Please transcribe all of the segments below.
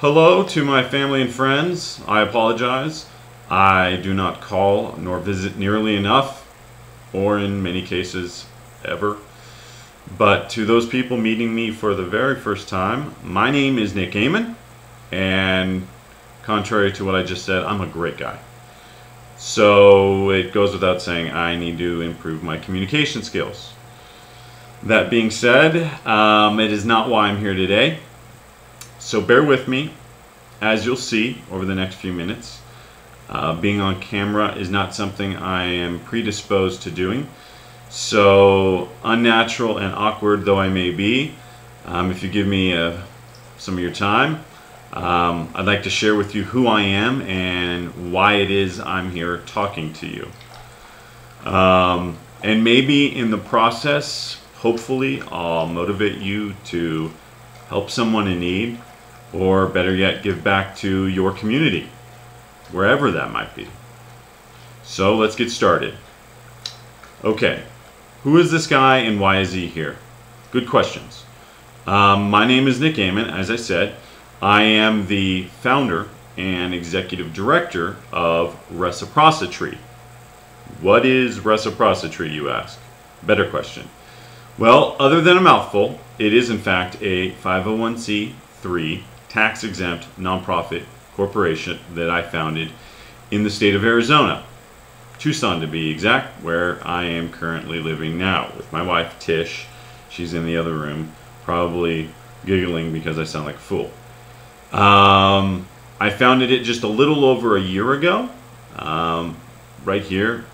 Hello to my family and friends. I apologize. I do not call nor visit nearly enough, or in many cases, ever. But to those people meeting me for the very first time, my name is Nick Amon, and contrary to what I just said, I'm a great guy. So it goes without saying I need to improve my communication skills. That being said, it is not why I'm here today. So bear with me. As you'll see over the next few minutes, being on camera is not something I am predisposed to doing. So unnatural and awkward though I may be, if you give me some of your time, I'd like to share with you who I am and why it is I'm here talking to you. And maybe in the process, hopefully I'll motivate you to help someone in need, or better yet, give back to your community, wherever that might be. So let's get started. Okay, who is this guy and why is he here? Good questions. My name is Nick Amon. As I said, I am the founder and executive director of Reciprocitree. What is Reciprocitree, you ask? Better question. Well, other than a mouthful, it is in fact a 501c3 tax-exempt nonprofit corporation that I founded in the state of Arizona, Tucson to be exact, where I am currently living now with my wife Tish. She's in the other room, probably giggling because I sound like a fool. I founded it just a little over a year ago, right here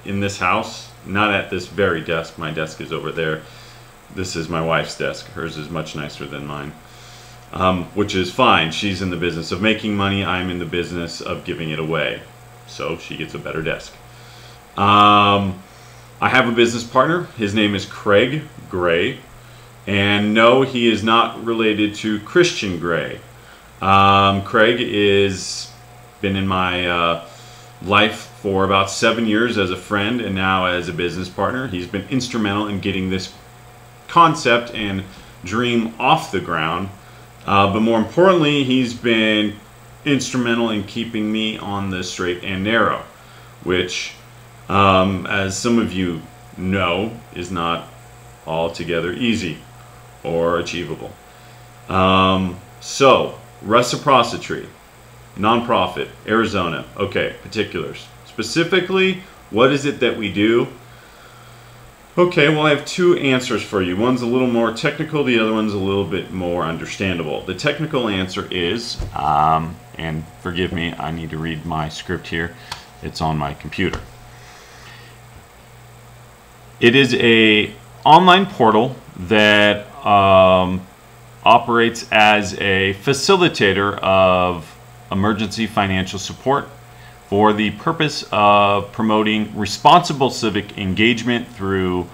in this house. Not at this very desk. My desk is over there. This is my wife's desk. Hers is much nicer than mine, which is fine. She's in the business of making money. I'm in the business of giving it away. So she gets a better desk. I have a business partner. His name is Craig Gray. And no, he is not related to Christian Gray. Craig is been in my life for about 7 years as a friend and now as a business partner. He's been instrumental in getting this concept and dream off the ground, but more importantly, he's been instrumental in keeping me on the straight and narrow, which, as some of you know, is not altogether easy or achievable. So, Reciprocitree, nonprofit, Arizona. Okay, particulars. Specifically, what is it that we do? Okay, well, I have two answers for you. One's a little more technical, the other one's a little bit more understandable. The technical answer is, and forgive me, I need to read my script here. It's on my computer. It is an online portal that operates as a facilitator of emergency financial support for the purpose of promoting responsible civic engagement through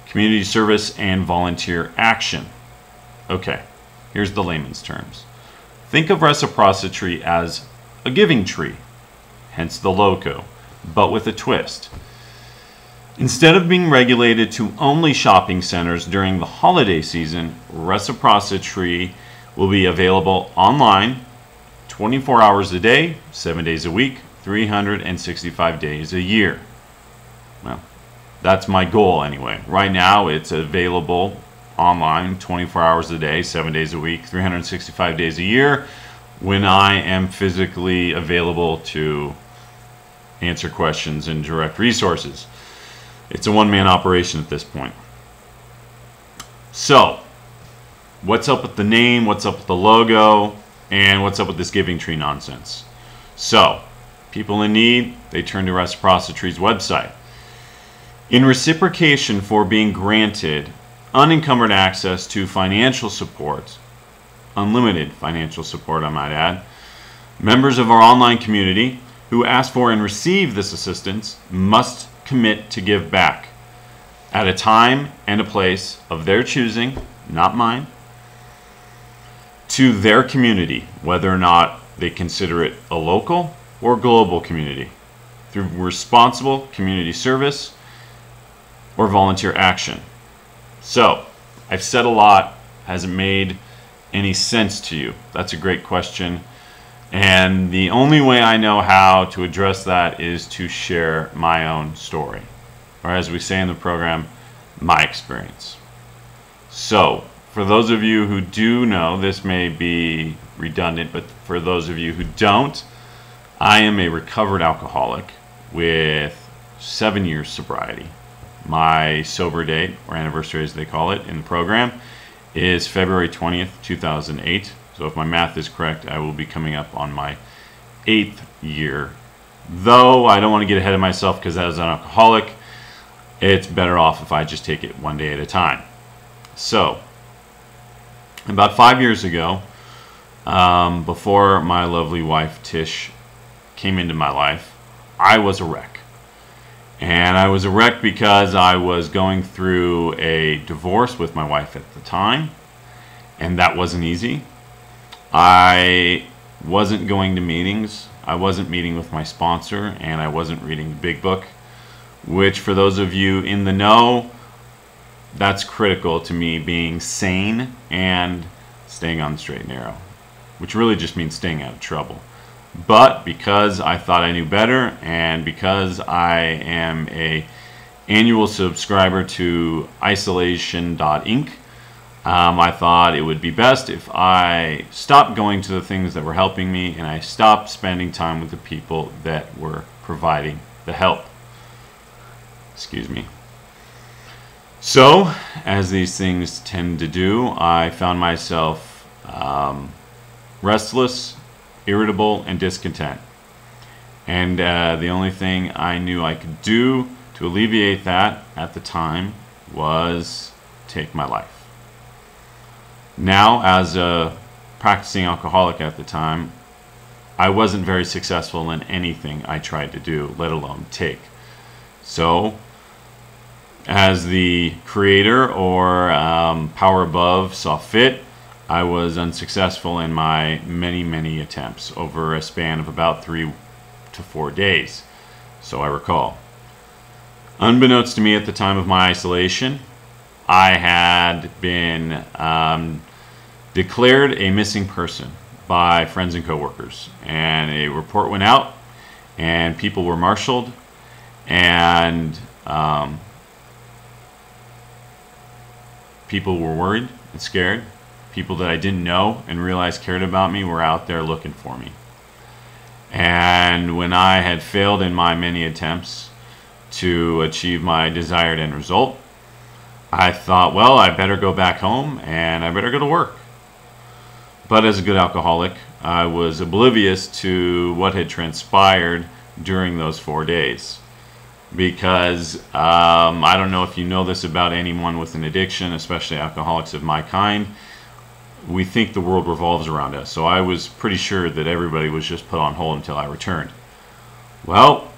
community service and volunteer action. Okay, here's the layman's terms. Think of Reciprocitree as a giving tree, hence the logo, but with a twist. Instead of being regulated to only shopping centers during the holiday season, Reciprocitree will be available online 24 hours a day, 7 days a week, 365 days a year. Well, that's my goal anyway. Right now it's available online 24 hours a day, 7 days a week, 365 days a year when I am physically available to answer questions and direct resources. It's a one-man operation at this point. So, what's up with the name, what's up with the logo, and what's up with this giving tree nonsense? So, people in need, they turn to Reciprocitree's website. In reciprocation for being granted unencumbered access to financial support, unlimited financial support I might add, members of our online community who ask for and receive this assistance must commit to give back at a time and a place of their choosing, not mine, to their community, whether or not they consider it a local or global community, through responsible community service or volunteer action. So, I've said a lot, hasn't made any sense to you? That's a great question. And the only way I know how to address that is to share my own story, or as we say in the program, my experience. So, for those of you who do know, this may be redundant, but for those of you who don't, I am a recovered alcoholic with 7 years sobriety. My sober date, or anniversary as they call it in the program, is February 20th, 2008. So if my math is correct, I will be coming up on my 8th year. Though I don't want to get ahead of myself, because as an alcoholic, it's better off if I just take it one day at a time. So, about 5 years ago, before my lovely wife Tish came into my life, I was a wreck. And I was a wreck because I was going through a divorce with my wife at the time, and that wasn't easy. I wasn't going to meetings, I wasn't meeting with my sponsor, and I wasn't reading the big book, which for those of you in the know, that's critical to me being sane and staying on the straight and narrow, which really just means staying out of trouble. But because I thought I knew better, and because I am a annual subscriber to isolation.inc, I thought it would be best if I stopped going to the things that were helping me and I stopped spending time with the people that were providing the help. Excuse me. So, as these things tend to do, I found myself restless, irritable, and discontent. And the only thing I knew I could do to alleviate that at the time was take my life. Now, as a practicing alcoholic at the time, I wasn't very successful in anything I tried to do, let alone take. So, as the creator or power above saw fit, I was unsuccessful in my many attempts over a span of about 3 to 4 days, so I recall. Unbeknownst to me at the time of my isolation, I had been declared a missing person by friends and coworkers, and a report went out, and people were marshaled, and people were worried and scared. People that I didn't know and realized cared about me were out there looking for me. And when I had failed in my many attempts to achieve my desired end result, I thought, well, I better go back home and I better go to work. But as a good alcoholic, I was oblivious to what had transpired during those 4 days. Because I don't know if you know this about anyone with an addiction, especially alcoholics of my kind, we think the world revolves around us. So I was pretty sure that everybody was just put on hold until I returned. Well,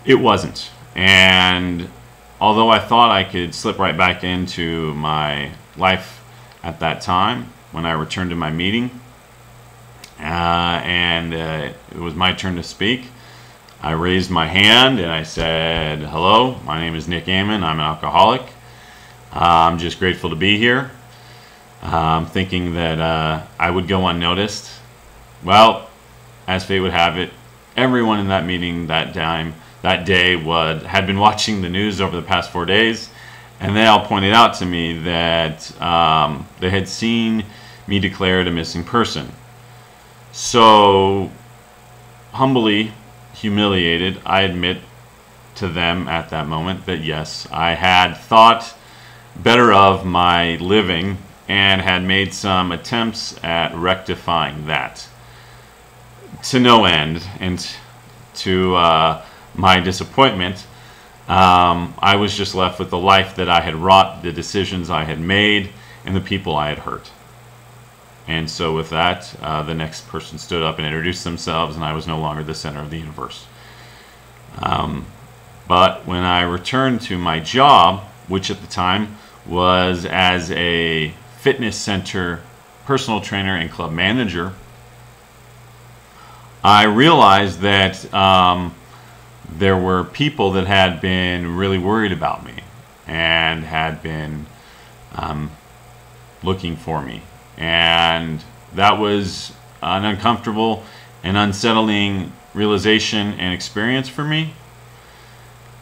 it wasn't. And although I thought I could slip right back into my life at that time, when I returned to my meeting, and it was my turn to speak, I raised my hand and I said, "Hello, my name is Nick Ammon. I'm an alcoholic. I'm just grateful to be here." Thinking that I would go unnoticed. Well, as fate would have it, everyone in that meeting that day had been watching the news over the past 4 days, and they all pointed out to me that they had seen me declared a missing person. So, humbly humiliated, I admit to them at that moment that yes, I had thought better of my living and had made some attempts at rectifying that. To no end, and to my disappointment, I was just left with the life that I had wrought, the decisions I had made, and the people I had hurt. And so with that, the next person stood up and introduced themselves, and I was no longer the center of the universe. But when I returned to my job, which at the time was as a fitness center personal trainer and club manager, I realized that there were people that had been really worried about me and had been looking for me. And that was an uncomfortable and unsettling realization and experience for me.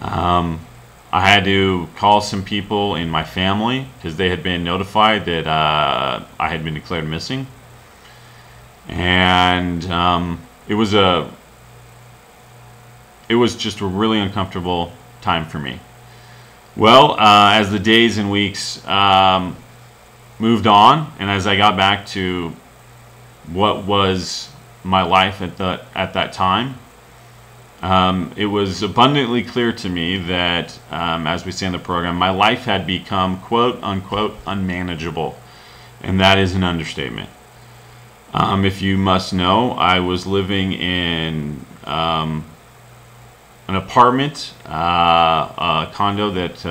I had to call some people in my family because they had been notified that I had been declared missing. And it was just a really uncomfortable time for me. Well, as the days and weeks moved on, and as I got back to what was my life at that time, it was abundantly clear to me that, as we say in the program, my life had become quote unquote unmanageable, and that is an understatement. If you must know, I was living in an apartment, a condo that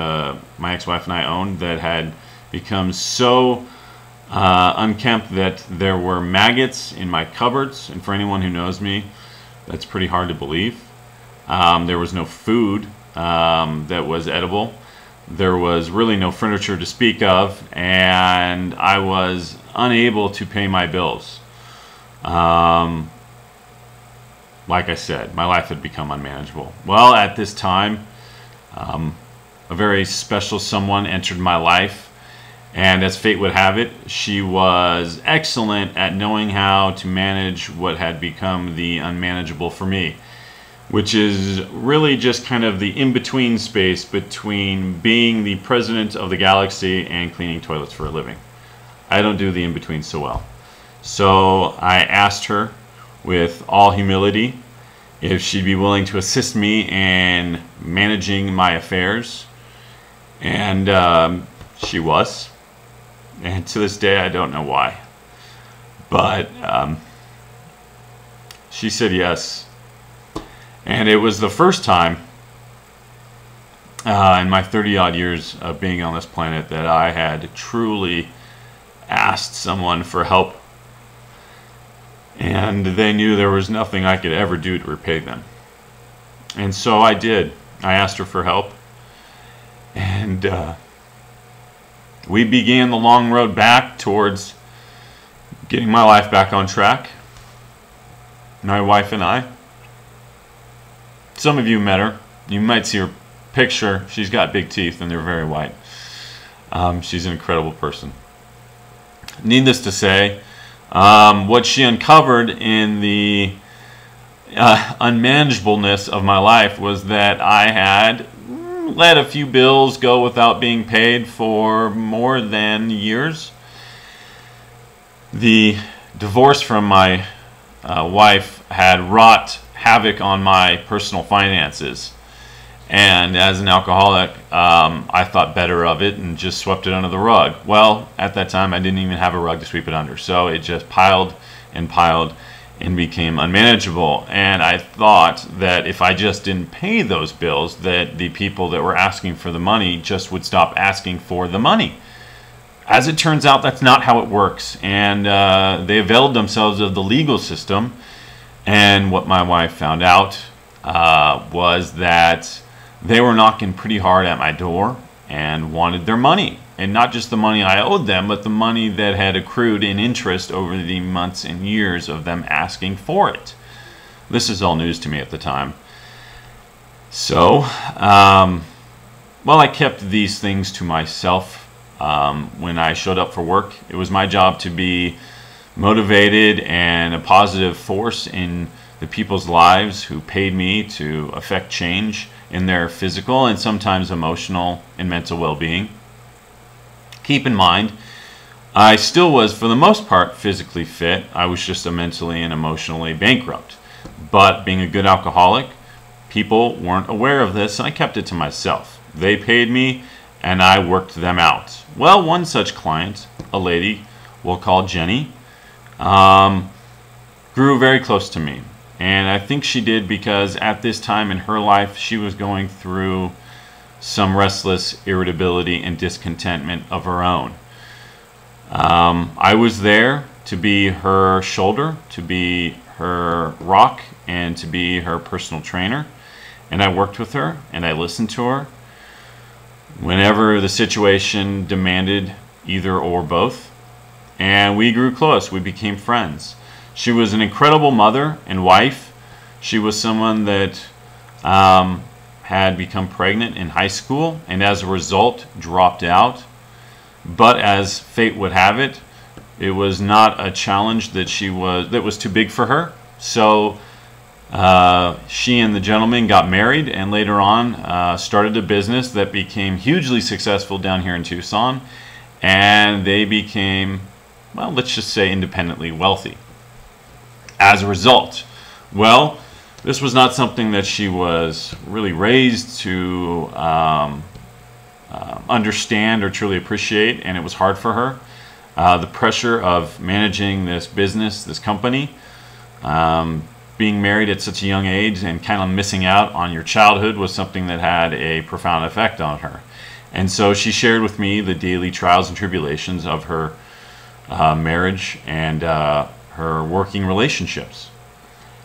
my ex-wife and I owned that had become so unkempt that there were maggots in my cupboards. And for anyone who knows me, that's pretty hard to believe. There was no food that was edible. There was really no furniture to speak of, and I was unable to pay my bills. Like I said, my life had become unmanageable. Well, at this time, a very special someone entered my life, and as fate would have it, she was excellent at knowing how to manage what had become the unmanageable for me, which is really just kind of the in-between space between being the president of the galaxy and cleaning toilets for a living. I don't do the in-between so well. So I asked her with all humility if she'd be willing to assist me in managing my affairs, and she was. And to this day, I don't know why, but she said yes. And it was the first time in my 30-odd years of being on this planet that I had truly asked someone for help, and they knew there was nothing I could ever do to repay them. And so I did. I asked her for help, and we began the long road back towards getting my life back on track. My wife and I. Some of you met her. You might see her picture. She's got big teeth and they're very white. She's an incredible person. Needless to say, what she uncovered in the unmanageableness of my life was that I had let a few bills go without being paid for more than years. The divorce from my wife had wrought havoc on my personal finances, and as an alcoholic, I thought better of it and just swept it under the rug. Well, at that time I didn't even have a rug to sweep it under, so it just piled and piled and became unmanageable. And I thought that if I just didn't pay those bills, that the people that were asking for the money just would stop asking for the money. As it turns out, that's not how it works, and they availed themselves of the legal system. And what my wife found out was that they were knocking pretty hard at my door and wanted their money. And not just the money I owed them, but the money that had accrued in interest over the months and years of them asking for it. This is all news to me at the time. So, well, I kept these things to myself. When I showed up for work, it was my job to be motivated and a positive force in the people's lives who paid me to affect change in their physical and sometimes emotional and mental well-being. Keep in mind, I still was, for the most part, physically fit. I was just mentally and emotionally bankrupt. But being a good alcoholic, people weren't aware of this, and I kept it to myself. They paid me, and I worked them out. Well, one such client, a lady we'll call Jenny, grew very close to me. And I think she did because at this time in her life, she was going through some restless irritability and discontentment of her own. I was there to be her shoulder, to be her rock, and to be her personal trainer. And I worked with her, and I listened to her whenever the situation demanded either or both. and we grew close. We became friends. She was an incredible mother and wife. She was someone that had become pregnant in high school and as a result dropped out. But as fate would have it, it was not a challenge that was too big for her. So she and the gentleman got married, and later on started a business that became hugely successful down here in Tucson, and they became, well, let's just say independently wealthy as a result. Well, this was not something that she was really raised to understand or truly appreciate, and it was hard for her. The pressure of managing this business, this company, being married at such a young age and kind of missing out on your childhood was something that had a profound effect on her. And so she shared with me the daily trials and tribulations of her marriage and her working relationships.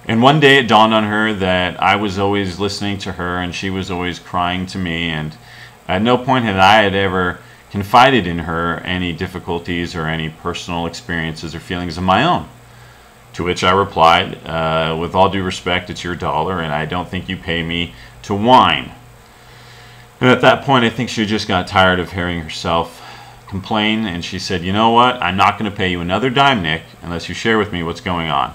And one day it dawned on her that I was always listening to her and she was always crying to me, and at no point had I ever confided in her any difficulties or any personal experiences or feelings of my own. To which I replied, with all due respect, it's your dollar, and I don't think you pay me to whine. And at that point, I think she just got tired of hearing herself complain, and she said, you know what, I'm not going to pay you another dime, Nick, unless you share with me what's going on.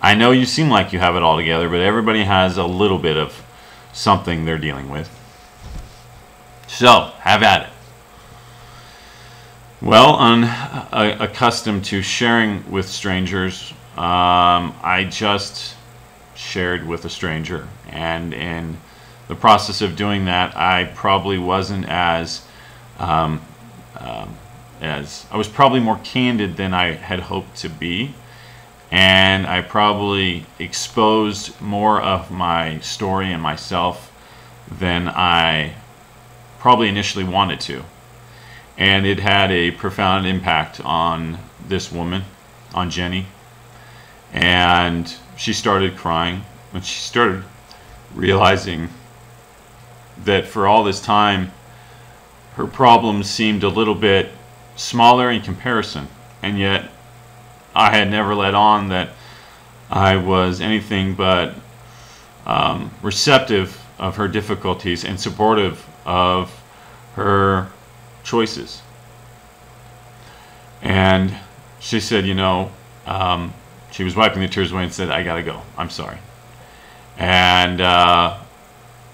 I know you seem like you have it all together, but everybody has a little bit of something they're dealing with. So, have at it. Well, unaccustomed to sharing with strangers, I just shared with a stranger, and in the process of doing that, I probably wasn't as I was probably more candid than I had hoped to be, and I probably exposed more of my story and myself than I probably initially wanted to. And it had a profound impact on this woman, on Jenny. And she started crying when she started realizing that for all this time, her problems seemed a little bit smaller in comparison. And yet, I had never let on that I was anything but receptive of her difficulties and supportive of her choices. And she said, you know, she was wiping the tears away and said, I gotta go, I'm sorry. And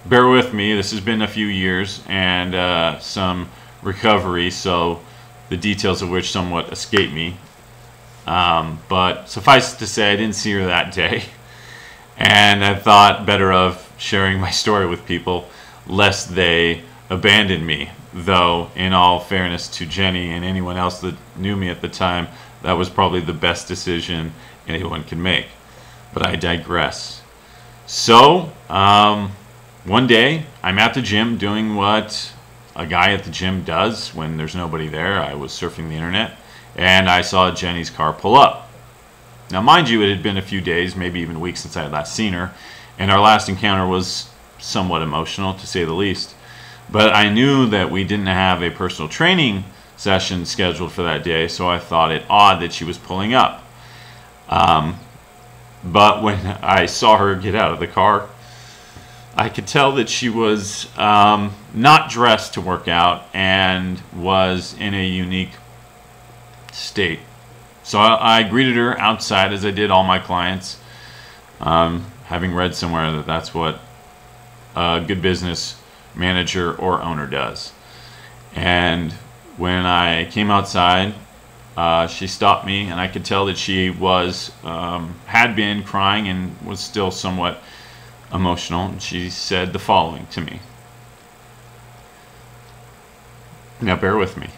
bear with me, this has been a few years and some recovery, so the details of which somewhat escape me. But suffice it to say, I didn't see her that day. And I thought better of sharing my story with people, lest they abandon me. Though, in all fairness to Jenny and anyone else that knew me at the time, that was probably the best decision anyone could make. But I digress. So, one day, I'm at the gym doing what a guy at the gym does when there's nobody there. I was surfing the internet, and I saw Jenny's car pull up. Now, mind you, it had been a few days, maybe even weeks since I had last seen her, and our last encounter was somewhat emotional, to say the least. But I knew that we didn't have a personal training session scheduled for that day, so I thought it odd that she was pulling up. But when I saw her get out of the car, I could tell that she was not dressed to work out and was in a unique state. So I greeted her outside, as I did all my clients, having read somewhere that that's what a good business manager or owner does. And when I came outside, she stopped me, and I could tell that she was had been crying and was still somewhat emotional. And she said the following to me. Now bear with me.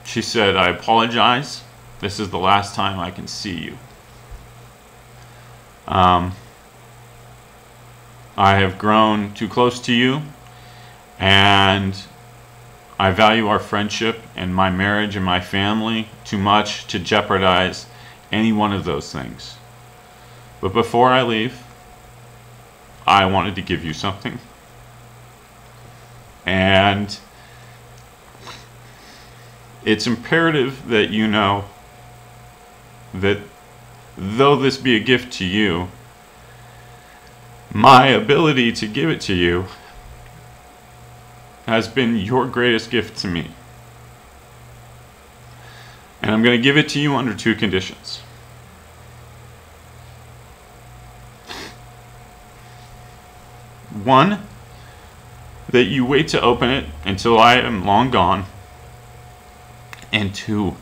She said, I apologize. This is the last time I can see you. I have grown too close to you, and I value our friendship and my marriage and my family too much to jeopardize any one of those things. But before I leave, I wanted to give you something. And it's imperative that you know that though this be a gift to you, my ability to give it to you has been your greatest gift to me. And I'm going to give it to you under two conditions. One, that you wait to open it until I am long gone. And two,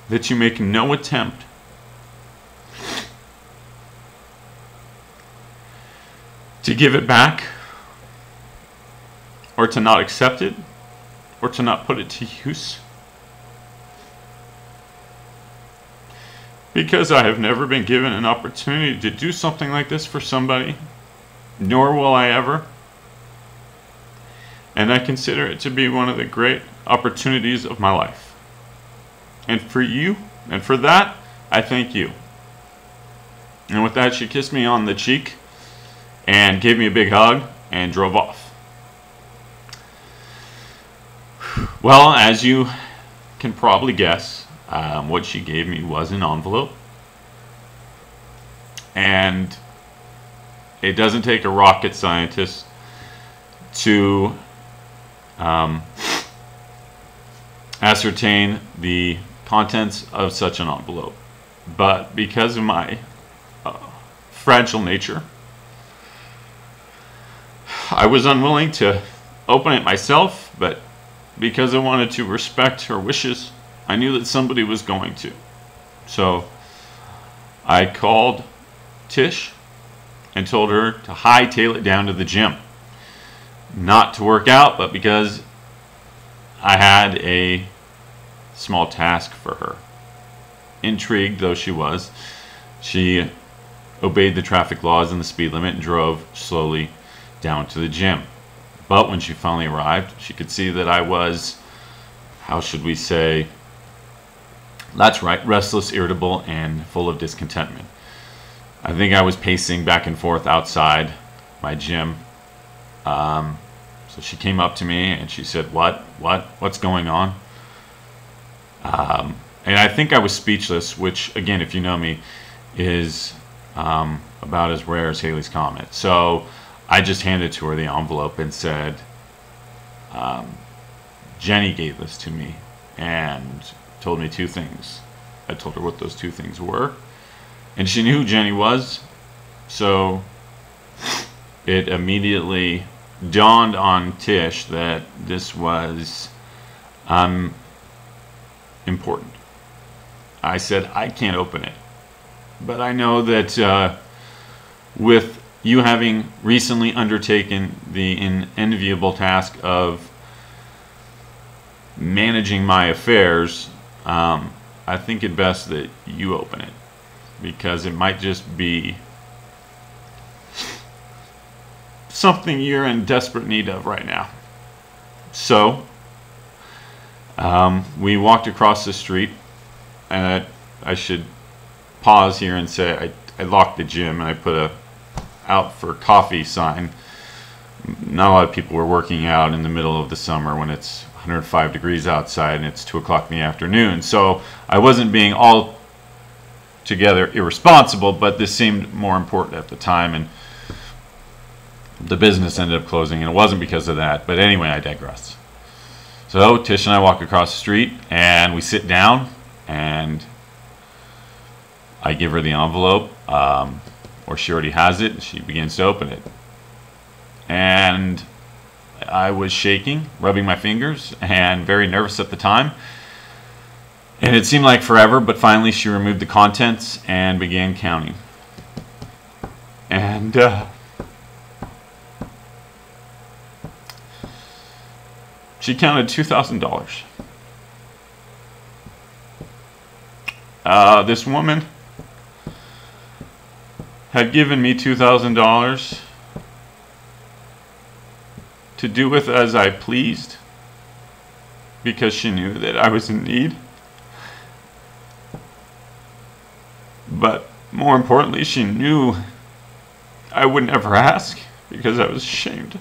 that you make no attempt to give it back, or to not accept it, or to not put it to use. Because I have never been given an opportunity to do something like this for somebody, nor will I ever. And I consider it to be one of the great opportunities of my life. And for you, and for that, I thank you. And with that, she kissed me on the cheek and gave me a big hug and drove off. Well, as you can probably guess, what she gave me was an envelope. And it doesn't take a rocket scientist to ascertain the contents of such an envelope. But because of my fragile nature, I was unwilling to open it myself, but because I wanted to respect her wishes, I knew that somebody was going to. So I called Tish and told her to hightail it down to the gym. Not to work out, but because I had a small task for her. Intrigued though she was, she obeyed the traffic laws and the speed limit and drove slowly down to the gym. But when she finally arrived, she could see that I was, how should we say, that's right, restless, irritable, and full of discontentment. I think I was pacing back and forth outside my gym. So she came up to me and she said, what's going on? And I think I was speechless, which, again, if you know me, is about as rare as Haley's Comet. So I just handed to her the envelope and said, Jenny gave this to me and told me two things. I told her what those two things were, and she knew who Jenny was, so it immediately dawned on Tish that this was important. I said, I can't open it, but I know that with you having recently undertaken the enviable task of managing my affairs, I think it best that you open it, because it might just be something you're in desperate need of right now. So we walked across the street, and I should pause here and say I locked the gym and I put a out for coffee sign. Not a lot of people were working out in the middle of the summer when it's 105 degrees outside and it's 2 o'clock in the afternoon. So I wasn't being altogether irresponsible, but this seemed more important at the time, and the business ended up closing, and it wasn't because of that. But anyway, I digress. So Tish and I walk across the street and we sit down, and I give her the envelope, or she already has it, and she begins to open it. And I was shaking, rubbing my fingers, and very nervous at the time. And it seemed like forever, but finally she removed the contents and began counting. And she counted $2,000. This woman had given me $2,000 to do with as I pleased, because she knew that I was in need. But more importantly, she knew I would never ask because I was ashamed.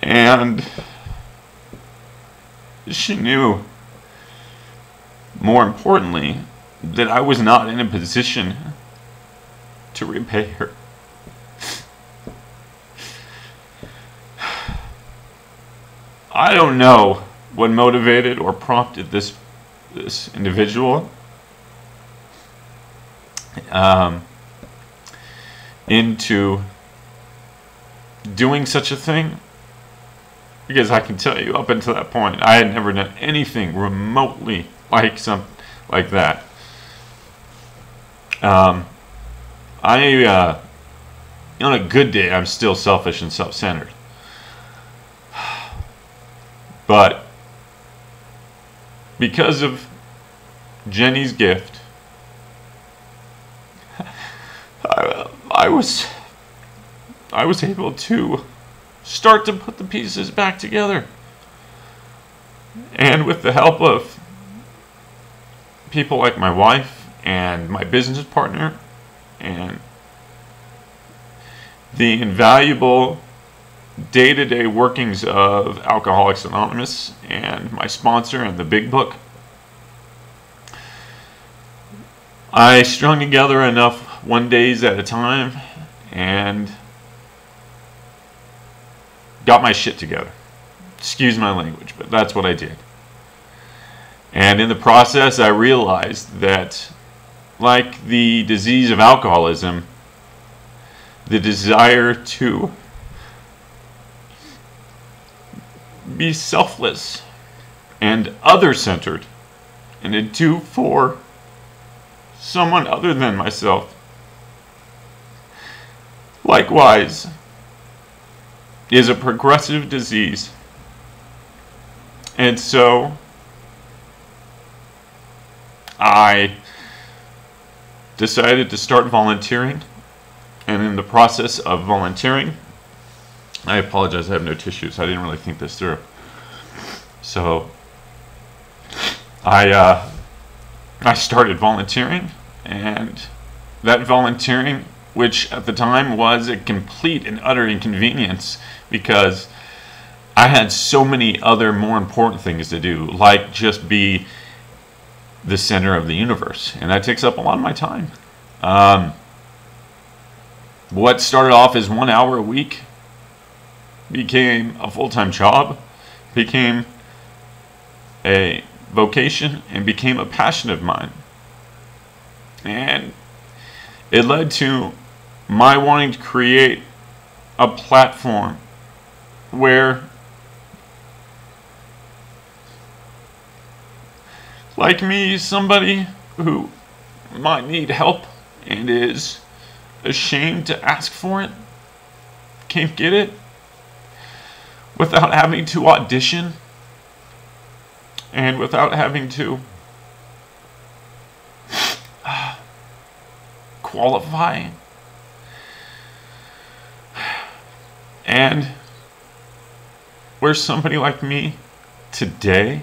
And she knew, more importantly, that I was not in a position to repay her. I don't know what motivated or prompted this individual into doing such a thing, because I can tell you, up until that point, I had never done anything remotely like something like that. On a good day, I'm still selfish and self-centered. But because of Jenny's gift, I was able to start to put the pieces back together. And with the help of people like my wife and my business partner and the invaluable day-to-day workings of Alcoholics Anonymous and my sponsor and the Big Book, I strung together enough one days at a time and got my shit together. Excuse my language, but that's what I did. And in the process, I realized that, like the disease of alcoholism, the desire to be selfless and other-centered and to do for someone other than myself, likewise, is a progressive disease. And so I decided to start volunteering, and in the process of volunteering, I apologize, I have no tissues. I didn't really think this through. So I started volunteering, and that volunteering, which at the time was a complete and utter inconvenience because I had so many other more important things to do, like just be the center of the universe, and that takes up a lot of my time. What started off as 1 hour a week became a full-time job, became a vocation, and became a passion of mine. And it led to my wanting to create a platform where, like me, somebody who might need help and is ashamed to ask for it, can't get it, without having to audition and without having to qualify. And where somebody like me today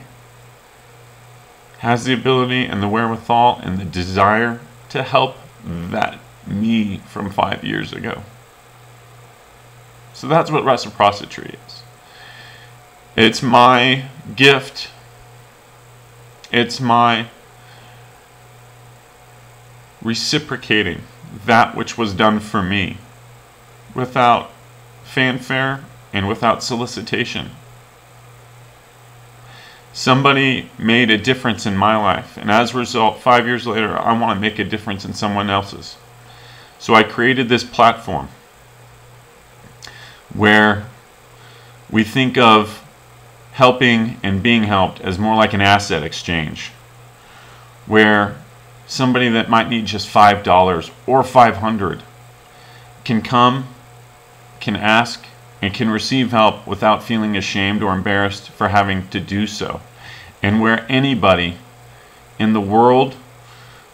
has the ability and the wherewithal and the desire to help that me from 5 years ago. So that's what Reciprocitree is. It's my gift. It's my reciprocating that which was done for me without fanfare and without solicitation. Somebody made a difference in my life, and as a result, 5 years later, I want to make a difference in someone else's. So I created this platform where we think of helping and being helped as more like an asset exchange, where somebody that might need just $5 or $500 can come, can ask, and can receive help without feeling ashamed or embarrassed for having to do so. And where anybody in the world,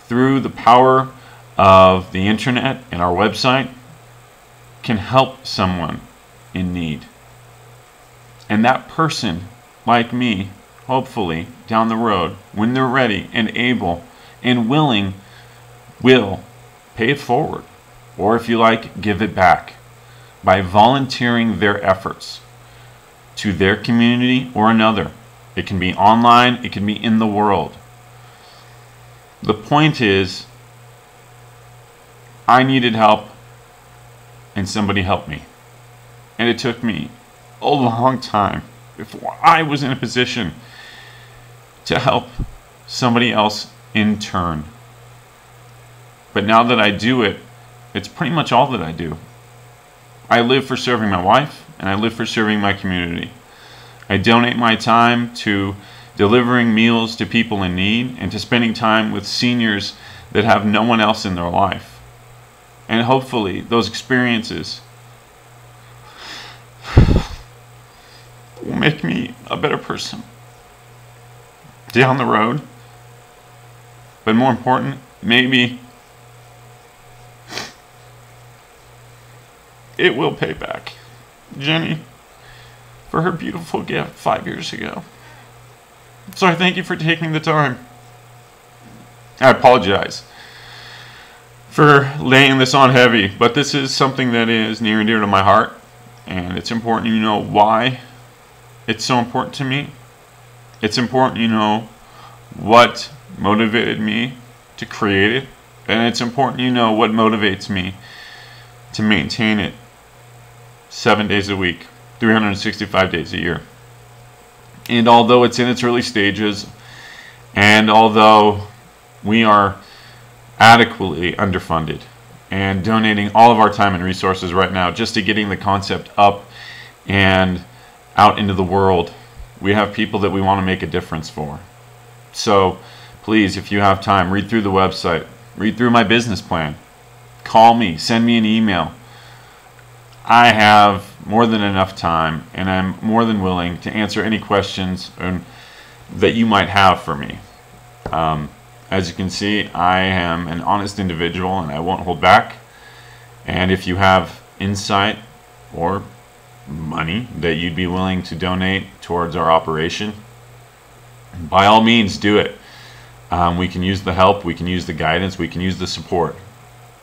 through the power of the internet and our website, can help someone in need. And that person, like me, hopefully down the road, when they're ready and able and willing, will pay it forward, or if you like, give it back, by volunteering their efforts to their community or another. It can be online, it can be in the world. The point is, I needed help and somebody helped me. And it took me a long time before I was in a position to help somebody else in turn. But now that I do it, it's pretty much all that I do. I live for serving my wife, and I live for serving my community. I donate my time to delivering meals to people in need and to spending time with seniors that have no one else in their life. And hopefully those experiences will make me a better person down the road. But more important, maybe it will pay back Jenny for her beautiful gift 5 years ago. So I thank you for taking the time. I apologize for laying this on heavy, but this is something that is near and dear to my heart, and it's important you know why it's so important to me. It's important you know what motivated me to create it, and it's important you know what motivates me to maintain it 7 days a week, 365 days a year. And although it's in its early stages, and although we are adequately underfunded and donating all of our time and resources right now just to getting the concept up and out into the world, we have people that we want to make a difference for. So please, if you have time, read through the website, read through my business plan, call me, send me an email. I have more than enough time, and I'm more than willing to answer any questions that you might have for me. As you can see, I am an honest individual and I won't hold back. And if you have insight or money that you'd be willing to donate towards our operation, by all means do it. We can use the help, we can use the guidance, we can use the support.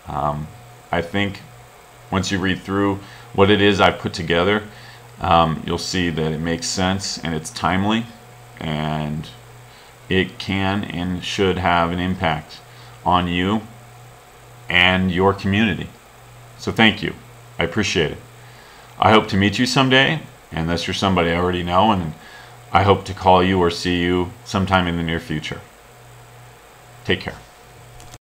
I think once you read through what it is I put together, you'll see that it makes sense and it's timely, and it can and should have an impact on you and your community. So thank you. I appreciate it. I hope to meet you someday, unless you're somebody I already know, and I hope to call you or see you sometime in the near future. Take care.